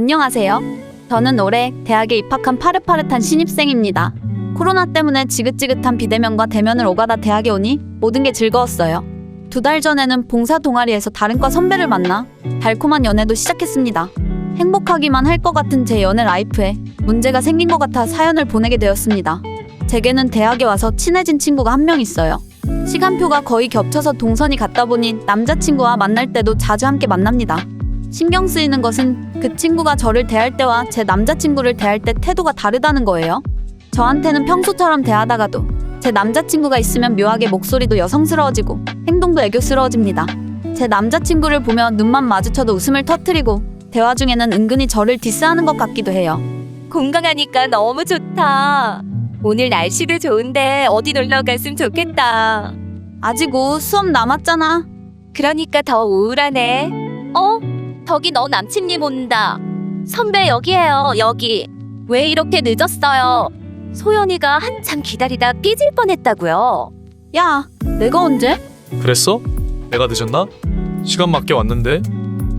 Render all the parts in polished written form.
안녕하세요. 저는 올해 대학에 입학한 파릇파릇한 신입생입니다. 코로나 때문에 지긋지긋한 비대면과 대면을 오가다 대학에 오니 모든 게 즐거웠어요. 2달 전에는 봉사 동아리에서 다른 과 선배를 만나 달콤한 연애도 시작했습니다. 행복하기만 할 것 같은 제 연애 라이프에 문제가 생긴 것 같아 사연을 보내게 되었습니다. 제게는 대학에 와서 친해진 친구가 한 명 있어요. 시간표가 거의 겹쳐서 동선이 같다 보니 남자친구와 만날 때도 자주 함께 만납니다. 신경 쓰이는 것은 그 친구가 저를 대할 때와 제 남자친구를 대할 때 태도가 다르다는 거예요. 저한테는 평소처럼 대하다가도 제 남자친구가 있으면 묘하게 목소리도 여성스러워지고 행동도 애교스러워집니다. 제 남자친구를 보며 눈만 마주쳐도 웃음을 터뜨리고 대화 중에는 은근히 저를 디스하는 것 같기도 해요. 건강하니까 너무 좋다. 오늘 날씨도 좋은데 어디 놀러 갔으면 좋겠다. 아직 수업 남았잖아. 그러니까 더 우울하네. 저기 너 남친님 온다. 선배 여기에요, 여기. 왜 이렇게 늦었어요? 소연이가 한참 기다리다 삐질 뻔했다고요. 야, 내가 언제? 그랬어? 내가 늦었나? 시간 맞게 왔는데.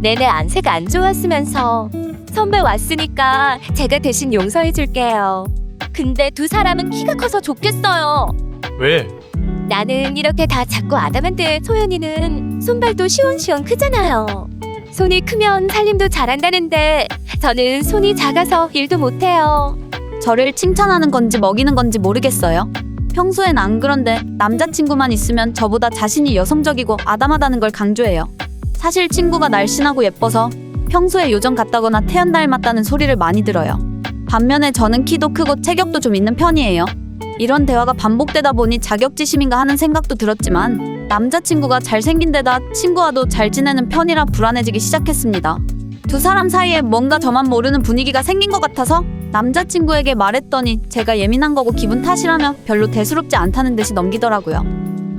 내내 안색 안 좋았으면서. 선배 왔으니까 제가 대신 용서해 줄게요. 근데 두 사람은 키가 커서 좋겠어요. 왜? 나는 이렇게 다 작고 아담한데 소연이는 손발도 시원시원 크잖아요. 손이 크면 살림도 잘한다는데 저는 손이 작아서 일도 못해요. 저를 칭찬하는 건지 먹이는 건지 모르겠어요. 평소엔 안 그런데 남자친구만 있으면 저보다 자신이 여성적이고 아담하다는 걸 강조해요. 사실 친구가 날씬하고 예뻐서 평소에 요정 같다거나 태연 닮았다는 소리를 많이 들어요. 반면에 저는 키도 크고 체격도 좀 있는 편이에요. 이런 대화가 반복되다 보니 자격지심인가 하는 생각도 들었지만 남자친구가 잘생긴 데다 친구와도 잘 지내는 편이라 불안해지기 시작했습니다. 두 사람 사이에 뭔가 저만 모르는 분위기가 생긴 것 같아서 남자친구에게 말했더니 제가 예민한 거고 기분 탓이라며 별로 대수롭지 않다는 듯이 넘기더라고요.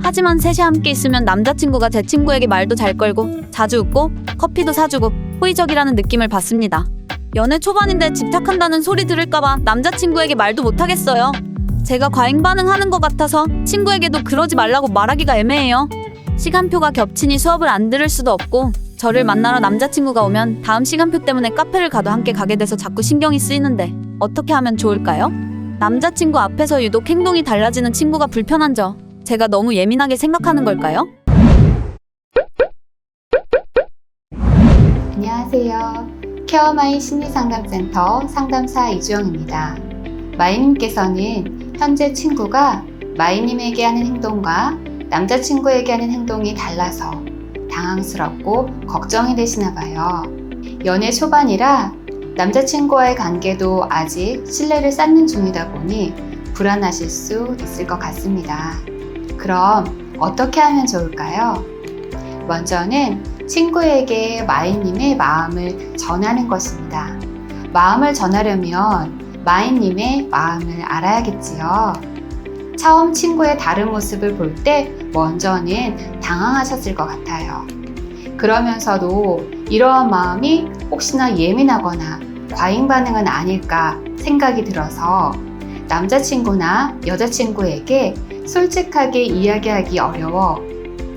하지만 셋이 함께 있으면 남자친구가 제 친구에게 말도 잘 걸고 자주 웃고 커피도 사주고 호의적이라는 느낌을 받습니다. 연애 초반인데 집착한다는 소리 들을까봐 남자친구에게 말도 못하겠어요. 제가 과잉 반응하는 것 같아서 친구에게도 그러지 말라고 말하기가 애매해요. 시간표가 겹치니 수업을 안 들을 수도 없고 저를 만나러 남자친구가 오면 다음 시간표 때문에 카페를 가도 함께 가게 돼서 자꾸 신경이 쓰이는데 어떻게 하면 좋을까요? 남자친구 앞에서 유독 행동이 달라지는 친구가 불편한 저 제가 너무 예민하게 생각하는 걸까요? 안녕하세요. 케어마이 심리상담센터 상담사 이주영입니다. 마이님께서는 현재 친구가 마이님에게 하는 행동과 남자친구에게 하는 행동이 달라서 당황스럽고 걱정이 되시나 봐요. 연애 초반이라 남자친구와의 관계도 아직 신뢰를 쌓는 중이다 보니 불안하실 수 있을 것 같습니다. 그럼 어떻게 하면 좋을까요? 먼저는 친구에게 마이님의 마음을 전하는 것입니다. 마음을 전하려면 마이님의 마음을 알아야겠지요. 처음 친구의 다른 모습을 볼 때 먼저는 당황하셨을 것 같아요. 그러면서도 이러한 마음이 혹시나 예민하거나 과잉 반응은 아닐까 생각이 들어서 남자친구나 여자친구에게 솔직하게 이야기하기 어려워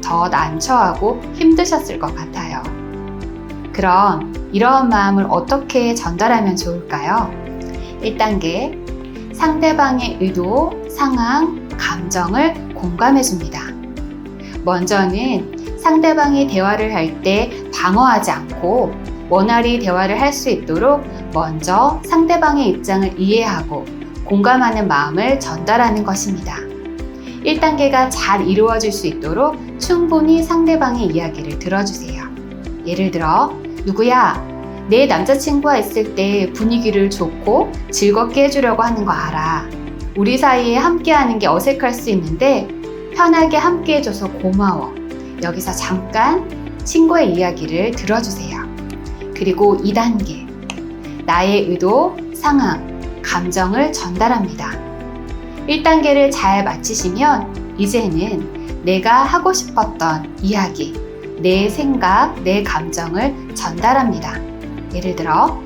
더 난처하고 힘드셨을 것 같아요. 그럼 이러한 마음을 어떻게 전달하면 좋을까요? 1단계, 상대방의 의도, 상황, 감정을 공감해줍니다. 먼저는 상대방이 대화를 할 때 방어하지 않고 원활히 대화를 할 수 있도록 먼저 상대방의 입장을 이해하고 공감하는 마음을 전달하는 것입니다. 1단계가 잘 이루어질 수 있도록 충분히 상대방의 이야기를 들어주세요. 예를 들어, 누구야? 내 남자친구와 있을 때 분위기를 좋고 즐겁게 해주려고 하는 거 알아. 우리 사이에 함께하는 게 어색할 수 있는데 편하게 함께 해줘서 고마워. 여기서 잠깐 친구의 이야기를 들어주세요. 그리고 2단계, 나의 의도, 상황, 감정을 전달합니다. 1단계를 잘 마치시면 이제는 내가 하고 싶었던 이야기, 내 생각, 내 감정을 전달합니다. 예를 들어,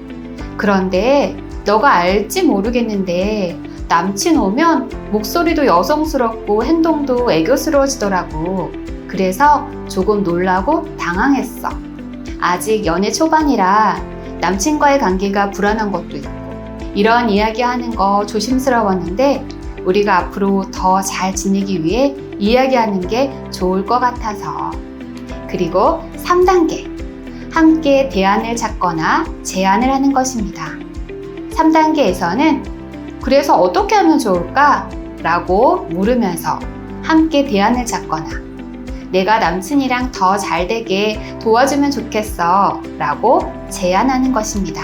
그런데 너가 알지 모르겠는데 남친 오면 목소리도 여성스럽고 행동도 애교스러워지더라고. 그래서 조금 놀라고 당황했어. 아직 연애 초반이라 남친과의 관계가 불안한 것도 있고 이런 이야기 하는 거 조심스러웠는데 우리가 앞으로 더 잘 지내기 위해 이야기하는 게 좋을 것 같아서. 그리고 3단계. 함께 대안을 찾거나 제안을 하는 것입니다. 3단계에서는 그래서 어떻게 하면 좋을까? 라고 물으면서 함께 대안을 찾거나 내가 남친이랑 더 잘 되게 도와주면 좋겠어 라고 제안하는 것입니다.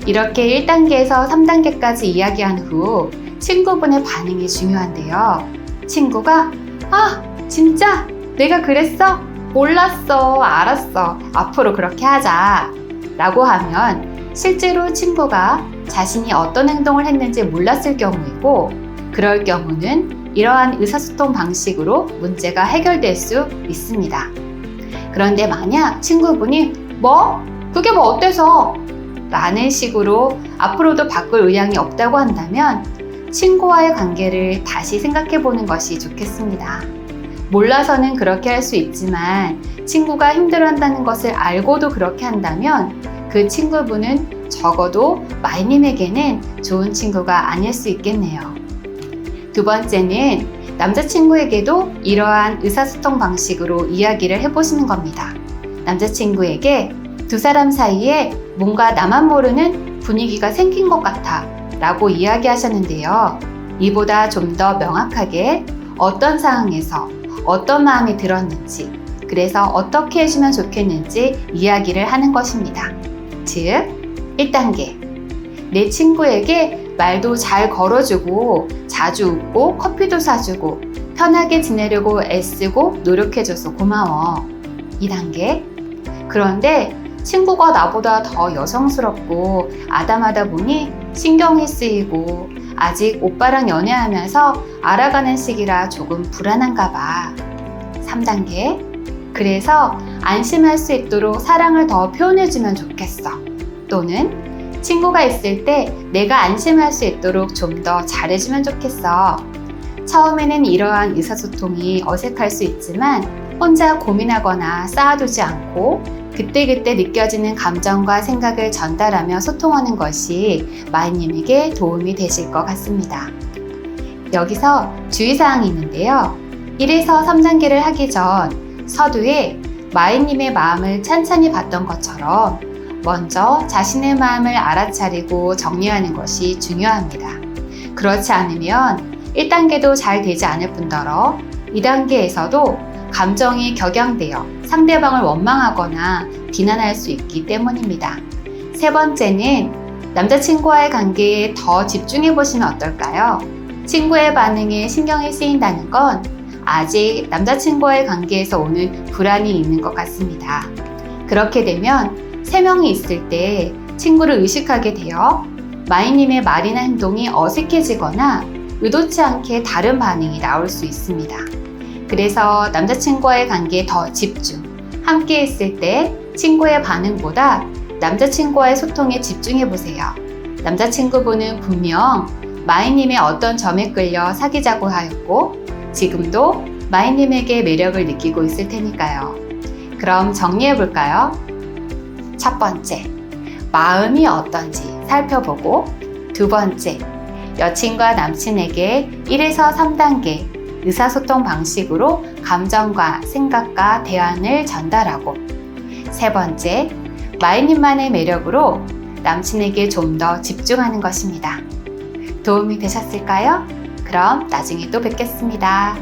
이렇게 1단계에서 3단계까지 이야기한 후 친구분의 반응이 중요한데요. 친구가 진짜? 내가 그랬어? 몰랐어. 알았어. 앞으로 그렇게 하자 라고 하면 실제로 친구가 자신이 어떤 행동을 했는지 몰랐을 경우이고 그럴 경우는 이러한 의사소통 방식으로 문제가 해결될 수 있습니다. 그런데 만약 친구분이 그게 어때서? 라는 식으로 앞으로도 바꿀 의향이 없다고 한다면 친구와의 관계를 다시 생각해 보는 것이 좋겠습니다. 몰라서는 그렇게 할 수 있지만 친구가 힘들어한다는 것을 알고도 그렇게 한다면 그 친구분은 적어도 마이님에게는 좋은 친구가 아닐 수 있겠네요. 두 번째는 남자친구에게도 이러한 의사소통 방식으로 이야기를 해보시는 겁니다. 남자친구에게 두 사람 사이에 뭔가 나만 모르는 분위기가 생긴 것 같아 라고 이야기하셨는데요. 이보다 좀 더 명확하게 어떤 상황에서 어떤 마음이 들었는지 그래서 어떻게 해주면 좋겠는지 이야기를 하는 것입니다. 즉 1단계 내 친구에게 말도 잘 걸어주고 자주 웃고 커피도 사주고 편하게 지내려고 애쓰고 노력해줘서 고마워. 2단계 그런데 친구가 나보다 더 여성스럽고 아담하다 보니 신경이 쓰이고 아직 오빠랑 연애하면서 알아가는 시기라 조금 불안한가 봐. 3단계 그래서 안심할 수 있도록 사랑을 더 표현해주면 좋겠어. 또는 친구가 있을 때 내가 안심할 수 있도록 좀 더 잘해주면 좋겠어. 처음에는 이러한 의사소통이 어색할 수 있지만 혼자 고민하거나 쌓아두지 않고 그때그때 느껴지는 감정과 생각을 전달하며 소통하는 것이 마이님에게 도움이 되실 것 같습니다. 여기서 주의사항이 있는데요. 1에서 3단계를 하기 전 서두에 마이님의 마음을 찬찬히 봤던 것처럼 먼저 자신의 마음을 알아차리고 정리하는 것이 중요합니다. 그렇지 않으면 1단계도 잘 되지 않을 뿐더러 2단계에서도 감정이 격양되어 상대방을 원망하거나 비난할 수 있기 때문입니다. 세 번째는 남자친구와의 관계에 더 집중해 보시면 어떨까요? 친구의 반응에 신경이 쓰인다는 건 아직 남자친구와의 관계에서 오는 불안이 있는 것 같습니다. 그렇게 되면 3명이 있을 때 친구를 의식하게 되어 마이님의 말이나 행동이 어색해지거나 의도치 않게 다른 반응이 나올 수 있습니다. 그래서 남자친구와의 관계에 더 집중, 함께 있을 때 친구의 반응보다 남자친구와의 소통에 집중해 보세요. 남자친구분은 분명 마이님의 어떤 점에 끌려 사귀자고 하였고 지금도 마이님에게 매력을 느끼고 있을 테니까요. 그럼 정리해 볼까요? 첫 번째, 마음이 어떤지 살펴보고 두 번째, 여친과 남친에게 1에서 3단계 의사소통 방식으로 감정과 생각과 대안을 전달하고 세 번째, 마이님만의 매력으로 남친에게 좀 더 집중하는 것입니다. 도움이 되셨을까요? 그럼 나중에 또 뵙겠습니다.